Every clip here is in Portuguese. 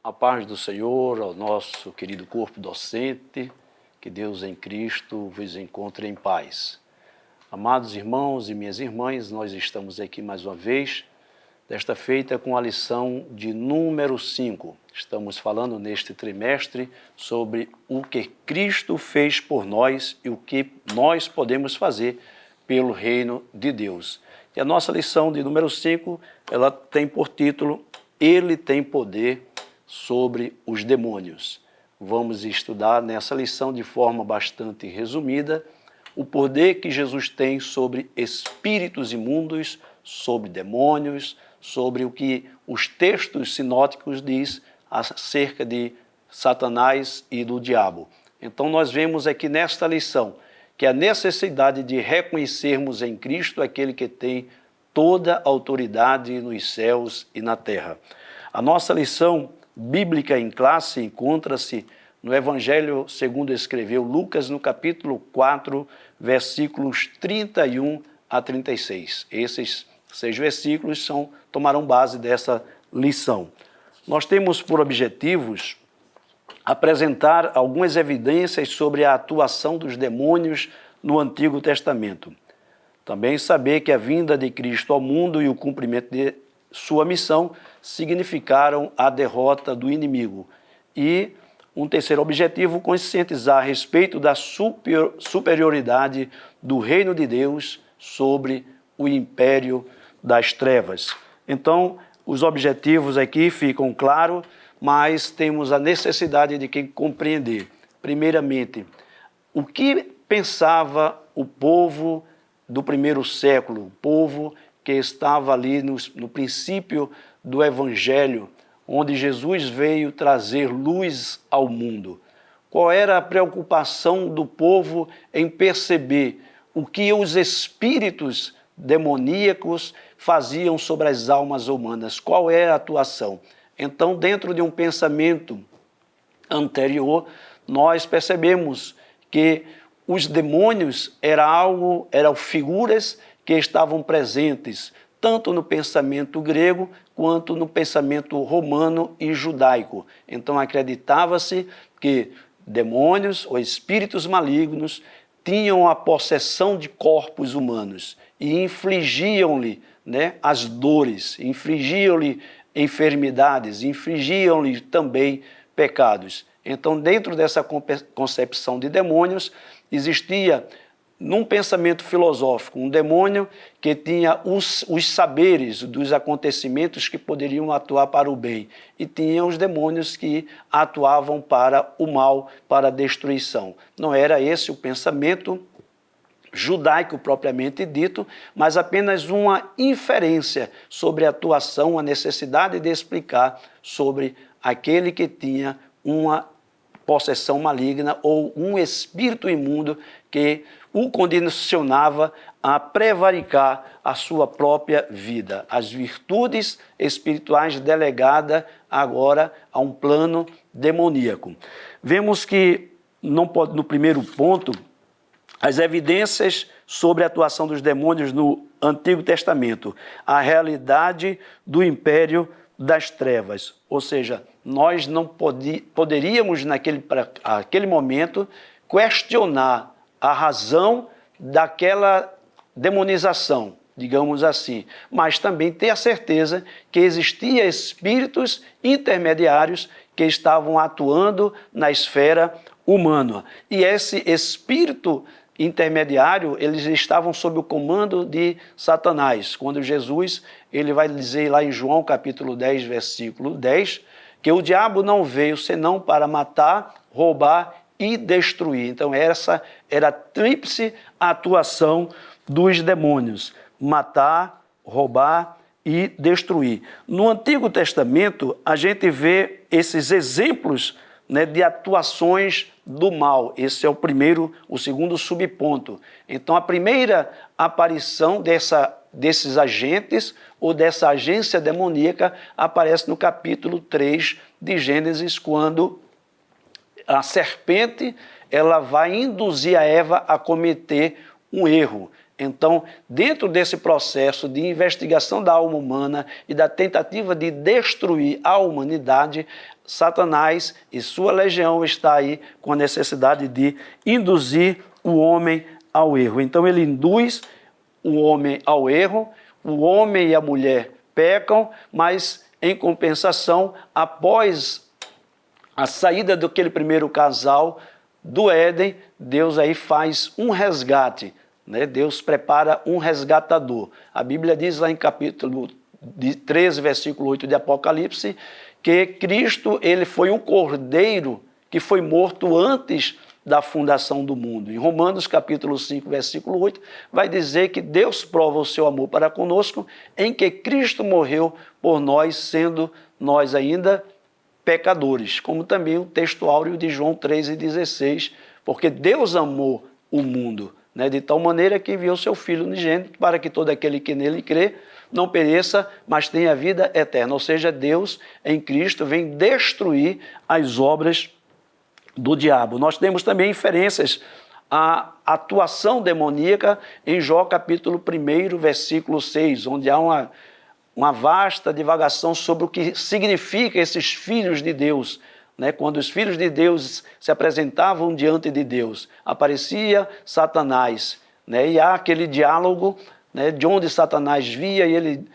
A paz do Senhor, ao nosso querido corpo docente, que Deus em Cristo vos encontre em paz. Amados irmãos e minhas irmãs, nós estamos aqui mais uma vez, desta feita com a lição de número 5. Estamos falando neste trimestre sobre o que Cristo fez por nós e o que nós podemos fazer pelo reino de Deus. E a nossa lição de número 5, ela tem por título, Ele tem poder sobre os demônios. Vamos estudar nessa lição de forma bastante resumida o poder que Jesus tem sobre espíritos imundos, sobre demônios, sobre o que os textos sinóticos diz acerca de Satanás e do diabo. Então nós vemos aqui nesta lição que a necessidade de reconhecermos em Cristo aquele que tem toda a autoridade nos céus e na terra. A nossa lição bíblica em classe encontra-se no Evangelho segundo escreveu Lucas, no capítulo 4, versículos 31 a 36. Esses 6 versículos tomarão base dessa lição. Nós temos por objetivos apresentar algumas evidências sobre a atuação dos demônios no Antigo Testamento. Também saber que a vinda de Cristo ao mundo e o cumprimento de sua missão significaram a derrota do inimigo. E um terceiro objetivo, conscientizar a respeito da superioridade do reino de Deus sobre o império das trevas. Então, os objetivos aqui ficam claros, mas temos a necessidade de compreender, primeiramente, o que pensava o povo do primeiro século, o povo que estava ali no princípio do Evangelho, onde Jesus veio trazer luz ao mundo. Qual era a preocupação do povo em perceber o que os espíritos demoníacos faziam sobre as almas humanas? Qual era a atuação? Então, dentro de um pensamento anterior, nós percebemos que os demônios eram figuras que estavam presentes tanto no pensamento grego quanto no pensamento romano e judaico. Então acreditava-se que demônios ou espíritos malignos tinham a possessão de corpos humanos e infligiam-lhe, as dores, infligiam-lhe enfermidades, infligiam-lhe também pecados. Então, dentro dessa concepção de demônios, existia num pensamento filosófico, um demônio que tinha os saberes dos acontecimentos que poderiam atuar para o bem, e tinha os demônios que atuavam para o mal, para a destruição. Não era esse o pensamento judaico propriamente dito, mas apenas uma inferência sobre a atuação, a necessidade de explicar sobre aquele que tinha uma possessão maligna ou um espírito imundo que o condicionava a prevaricar a sua própria vida. As virtudes espirituais delegadas agora a um plano demoníaco. Vemos que, no primeiro ponto, as evidências sobre a atuação dos demônios no Antigo Testamento, a realidade do império das trevas, ou seja, nós não poderíamos naquele momento questionar a razão daquela demonização, digamos assim, mas também ter a certeza que existiam espíritos intermediários que estavam atuando na esfera humana. E esse espírito intermediário, eles estavam sob o comando de Satanás. Quando Jesus, ele vai dizer lá em João capítulo 10, versículo 10, que o diabo não veio senão para matar, roubar e destruir. Então essa era a tríplice atuação dos demônios: matar, roubar e destruir. No Antigo Testamento, a gente vê esses exemplos de atuações do mal. Esse é o segundo subponto. Então, a primeira aparição desses agentes ou dessa agência demoníaca aparece no capítulo 3 de Gênesis, quando a serpente ela vai induzir a Eva a cometer um erro. Então, dentro desse processo de investigação da alma humana e da tentativa de destruir a humanidade, Satanás e sua legião está aí com a necessidade de induzir o homem ao erro. Então, ele induz o homem ao erro, o homem e a mulher pecam, mas, em compensação, após a saída daquele primeiro casal do Éden, Deus aí faz um resgate, né? Deus prepara um resgatador. A Bíblia diz lá em capítulo 13, versículo 8 de Apocalipse, que Cristo ele foi um cordeiro que foi morto antes da fundação do mundo. Em Romanos capítulo 5, versículo 8, vai dizer que Deus prova o seu amor para conosco em que Cristo morreu por nós, sendo nós ainda pecadores, como também o texto áureo de João 3,16, porque Deus amou o mundo, né, de tal maneira que enviou seu Filho unigênito para que todo aquele que nele crê não pereça, mas tenha vida eterna. Ou seja, Deus em Cristo vem destruir as obras do diabo. Nós temos também inferências à atuação demoníaca em Jó capítulo 1, versículo 6, onde há uma vasta divagação sobre o que significa esses filhos de Deus, né? Quando os filhos de Deus se apresentavam diante de Deus, aparecia Satanás, né? E há aquele diálogo, né, de onde Satanás via e ele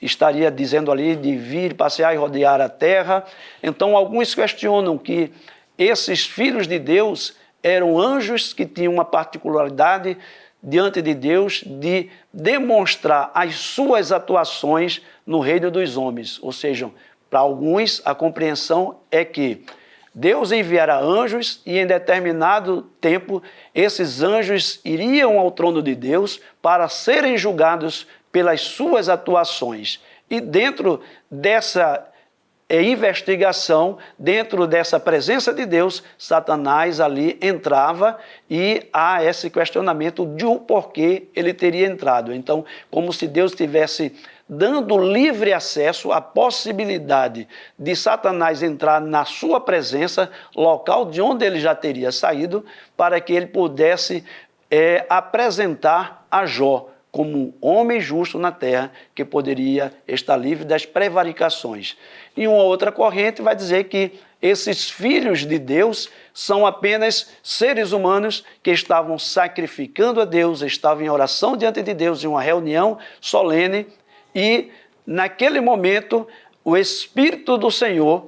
estaria dizendo ali de vir, passear e rodear a terra. Então, alguns questionam que esses filhos de Deus eram anjos que tinham uma particularidade diante de Deus de demonstrar as suas atuações no reino dos homens. Ou seja, para alguns a compreensão é que Deus enviara anjos e em determinado tempo esses anjos iriam ao trono de Deus para serem julgados pelas suas atuações. E dentro dessa investigação, dentro dessa presença de Deus, Satanás ali entrava e há esse questionamento de o porquê ele teria entrado. Então, como se Deus tivesse dando livre acesso à possibilidade de Satanás entrar na sua presença, local de onde ele já teria saído, para que ele pudesse apresentar a Jó como homem justo na terra, que poderia estar livre das prevaricações. E uma outra corrente vai dizer que esses filhos de Deus são apenas seres humanos que estavam sacrificando a Deus, estavam em oração diante de Deus, em uma reunião solene, e naquele momento o Espírito do Senhor,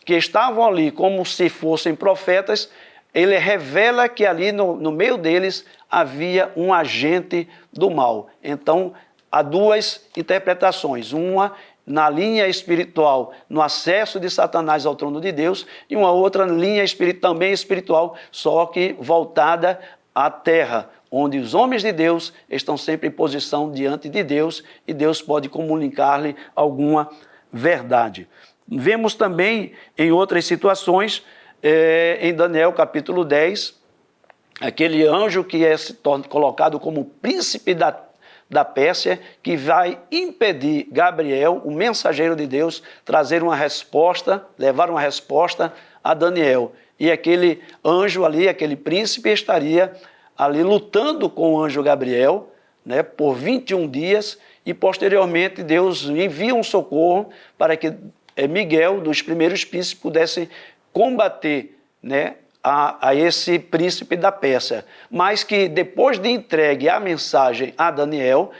que estavam ali como se fossem profetas, ele revela que ali no meio deles havia um agente do mal. Então, há duas interpretações, uma na linha espiritual, no acesso de Satanás ao trono de Deus, e uma outra linha também espiritual, só que voltada à terra, onde os homens de Deus estão sempre em posição diante de Deus e Deus pode comunicar-lhe alguma verdade. Vemos também em outras situações, em Daniel capítulo 10, aquele anjo que é colocado como príncipe da Pérsia, que vai impedir Gabriel, o mensageiro de Deus, trazer uma resposta, levar uma resposta a Daniel. E aquele anjo ali, aquele príncipe, estaria ali lutando com o anjo Gabriel, né, por 21 dias, e posteriormente Deus envia um socorro para que Miguel, dos primeiros príncipes, pudesse combater, né, a esse príncipe da Pérsia, mas que depois de entregue a mensagem a Daniel,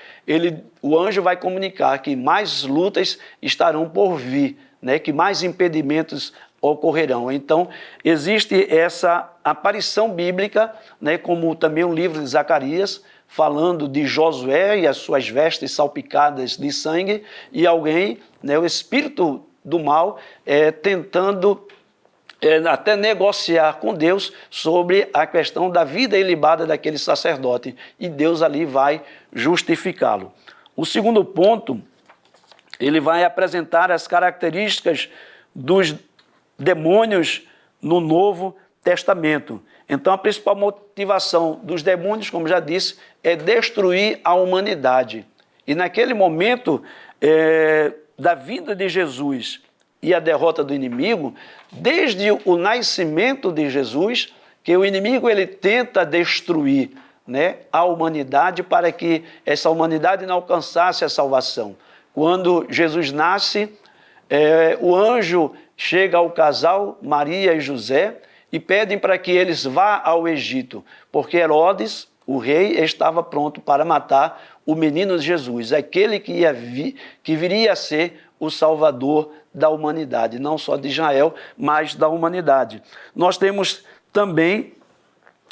o anjo vai comunicar que mais lutas estarão por vir, né, que mais impedimentos ocorrerão. Então, existe essa aparição bíblica, né, como também o livro de Zacarias, falando de Josué e as suas vestes salpicadas de sangue, e alguém, né, o espírito do mal, tentando até negociar com Deus sobre a questão da vida ilibada daquele sacerdote, e Deus ali vai justificá-lo. O segundo ponto, ele vai apresentar as características dos demônios no Novo Testamento. Então, a principal motivação dos demônios, como já disse, é destruir a humanidade. E naquele momento da vinda de Jesus e a derrota do inimigo, desde o nascimento de Jesus, que o inimigo ele tenta destruir, né, a humanidade para que essa humanidade não alcançasse a salvação. Quando Jesus nasce, o anjo chega ao casal, Maria e José, e pedem para que eles vá ao Egito, porque Herodes, o rei, estava pronto para matar o menino Jesus, aquele que viria a ser o Salvador da humanidade, não só de Israel, mas da humanidade. Nós temos também,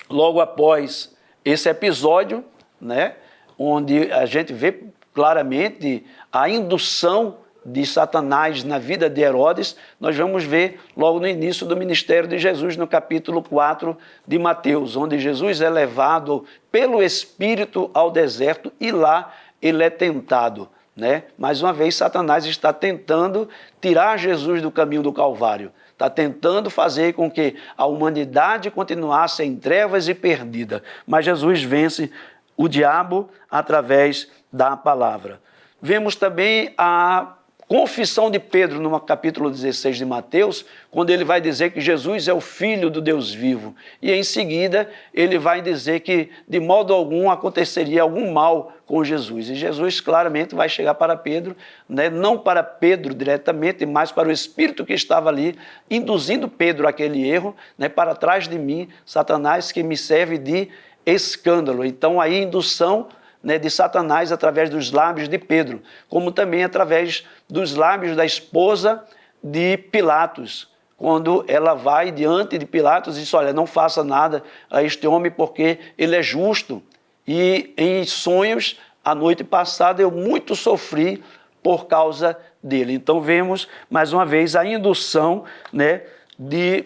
logo após esse episódio, né, onde a gente vê claramente a indução de Satanás na vida de Herodes, nós vamos ver logo no início do ministério de Jesus, no capítulo 4 de Mateus, onde Jesus é levado pelo Espírito ao deserto e lá ele é tentado, né? Mais uma vez, Satanás está tentando tirar Jesus do caminho do Calvário, está tentando fazer com que a humanidade continuasse em trevas e perdida, mas Jesus vence o diabo através da palavra. Vemos também a confissão de Pedro no capítulo 16 de Mateus, quando ele vai dizer que Jesus é o Filho do Deus vivo. E em seguida ele vai dizer que de modo algum aconteceria algum mal com Jesus. E Jesus claramente vai chegar para Pedro, né? Não para Pedro diretamente, mas para o Espírito que estava ali, induzindo Pedro àquele erro, né? Para trás de mim, Satanás, que me serve de escândalo. Então aí indução, né, de Satanás através dos lábios de Pedro, como também através dos lábios da esposa de Pilatos, quando ela vai diante de Pilatos e diz, olha, não faça nada a este homem porque ele é justo. E em sonhos, a noite passada, eu muito sofri por causa dele. Então vemos, mais uma vez, a indução, né, de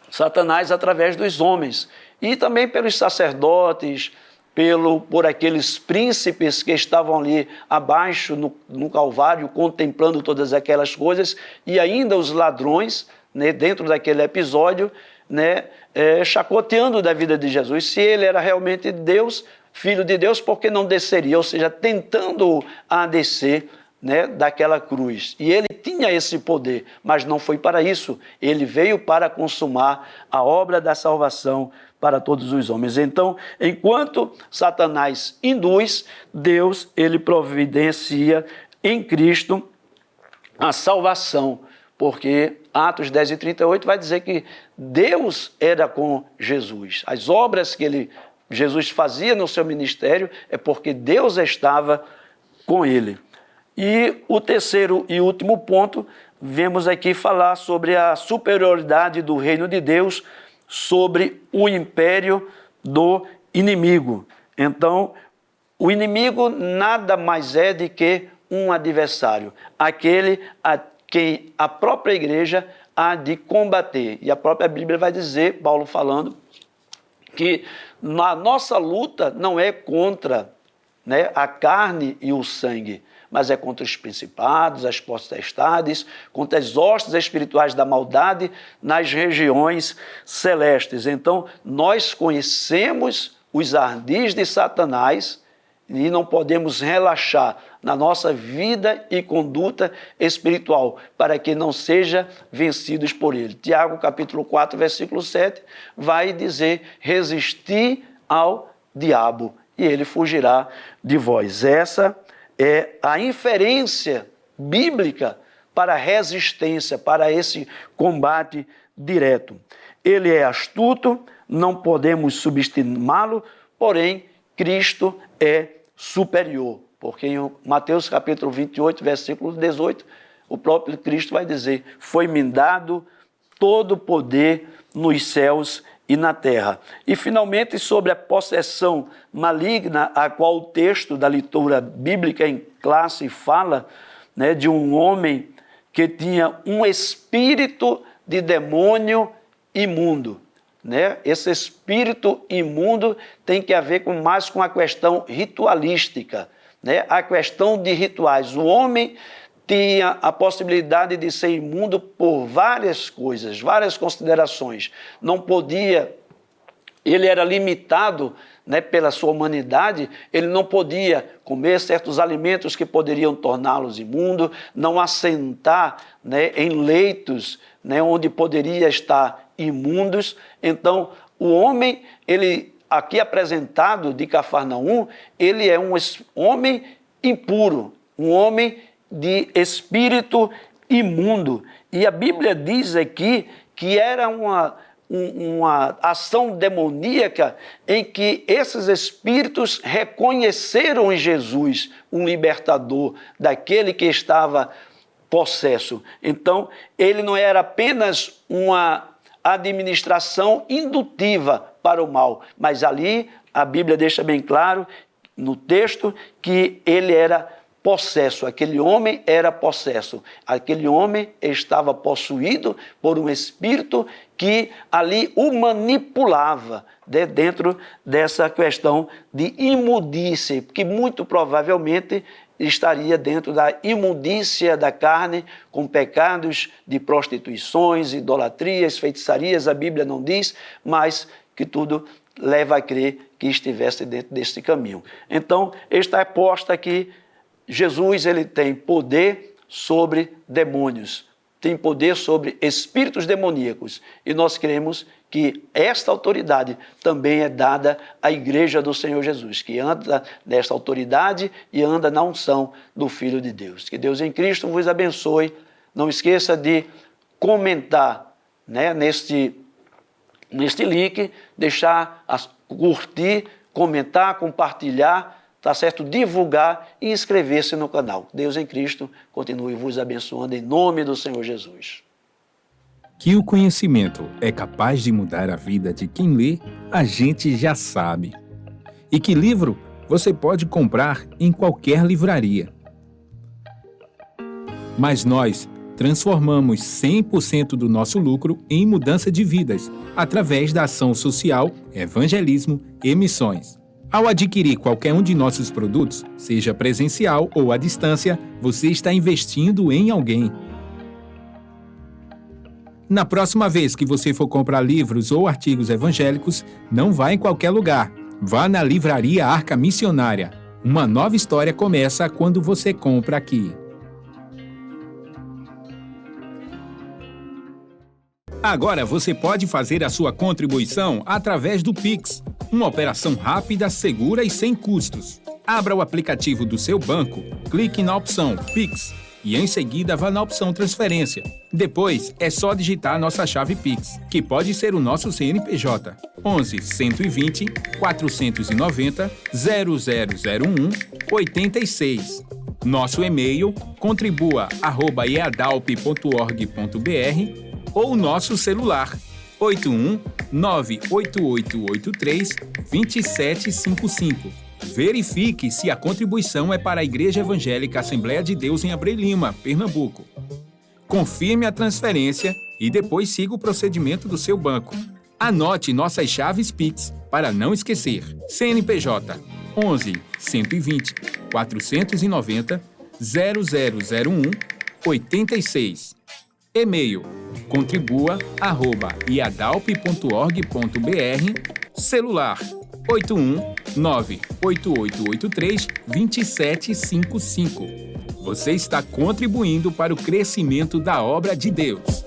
Satanás através dos homens. E também pelos sacerdotes, por aqueles príncipes que estavam ali abaixo no Calvário, contemplando todas aquelas coisas, e ainda os ladrões, né, dentro daquele episódio, né, chacoteando da vida de Jesus. Se ele era realmente Deus, Filho de Deus, por que não desceria? Ou seja, tentando a descer, né, daquela cruz. E ele tinha esse poder, mas não foi para isso. Ele veio para consumar a obra da salvação para todos os homens. Então, enquanto Satanás induz, Deus, ele providencia em Cristo a salvação, porque Atos 10 e 38 vai dizer que Deus era com Jesus. As obras que Jesus fazia no seu ministério é porque Deus estava com ele. E o terceiro e último ponto, vemos aqui falar sobre a superioridade do reino de Deus sobre o império do inimigo. Então, o inimigo nada mais é do que um adversário, aquele a quem a própria igreja há de combater. E a própria Bíblia vai dizer, Paulo falando, que a nossa luta não é contra, né, a carne e o sangue, mas é contra os principados, as potestades, contra as hostes espirituais da maldade nas regiões celestes. Então, nós conhecemos os ardis de Satanás e não podemos relaxar na nossa vida e conduta espiritual, para que não sejam vencidos por ele. Tiago, capítulo 4, versículo 7, vai dizer, resistir ao diabo, e ele fugirá de vós. Essa é a inferência bíblica para a resistência, para esse combate direto. Ele é astuto, não podemos subestimá-lo, porém, Cristo é superior. Porque em Mateus capítulo 28, versículo 18, o próprio Cristo vai dizer, foi-me dado todo o poder nos céus e na terra. E, finalmente, sobre a possessão maligna, a qual o texto da leitura bíblica em classe fala, né, de um homem que tinha um espírito de demônio imundo. Né? Esse espírito imundo tem que ver mais com a questão ritualística, né? A questão de rituais. O homem tinha a possibilidade de ser imundo por várias coisas, várias considerações. Não podia, ele era limitado, né, pela sua humanidade, ele não podia comer certos alimentos que poderiam torná-los imundos, não assentar, né, em leitos, né, onde poderia estar imundos. Então, o homem, ele aqui apresentado de Cafarnaum, ele é um homem impuro, um homem de espírito imundo. E a Bíblia diz aqui que era uma ação demoníaca em que esses espíritos reconheceram em Jesus um libertador daquele que estava possesso. Então, ele não era apenas uma administração indutiva para o mal, mas ali a Bíblia deixa bem claro no texto que ele era possesso, aquele homem era possesso, aquele homem estava possuído por um espírito que ali o manipulava dentro dessa questão de imundície, que muito provavelmente estaria dentro da imundícia da carne, com pecados de prostituições, idolatrias, feitiçarias, a Bíblia não diz, mas que tudo leva a crer que estivesse dentro desse caminho. Então, está posta aqui, Jesus ele tem poder sobre demônios, tem poder sobre espíritos demoníacos, e nós cremos que esta autoridade também é dada à Igreja do Senhor Jesus, que anda nesta autoridade e anda na unção do Filho de Deus. Que Deus em Cristo vos abençoe. Não esqueça de comentar, né, neste link, deixar, curtir, comentar, compartilhar, tá certo? Divulgar e inscrever-se no canal. Deus em Cristo continue vos abençoando em nome do Senhor Jesus. Que o conhecimento é capaz de mudar a vida de quem lê, a gente já sabe. E que livro você pode comprar em qualquer livraria. Mas nós transformamos 100% do nosso lucro em mudança de vidas, através da ação social, evangelismo e missões. Ao adquirir qualquer um de nossos produtos, seja presencial ou à distância, você está investindo em alguém. Na próxima vez que você for comprar livros ou artigos evangélicos, não vá em qualquer lugar. Vá na Livraria Arca Missionária. Uma nova história começa quando você compra aqui. Agora você pode fazer a sua contribuição através do Pix, uma operação rápida, segura e sem custos. Abra o aplicativo do seu banco, clique na opção Pix e em seguida vá na opção Transferência. Depois é só digitar nossa chave Pix, que pode ser o nosso CNPJ 11 120 490 0001 86. Nosso e-mail contribua@eadalp.org.br ou nosso celular 81 98883 2755. Verifique se a contribuição é para a Igreja Evangélica Assembleia de Deus em Abreu Lima, Pernambuco. Confirme a transferência e depois siga o procedimento do seu banco. Anote nossas chaves Pix para não esquecer. CNPJ 11 120 490 0001 86. E-mail contribua@iadalp.org.br. Celular 81 98883 2755. Você está contribuindo para o crescimento da obra de Deus.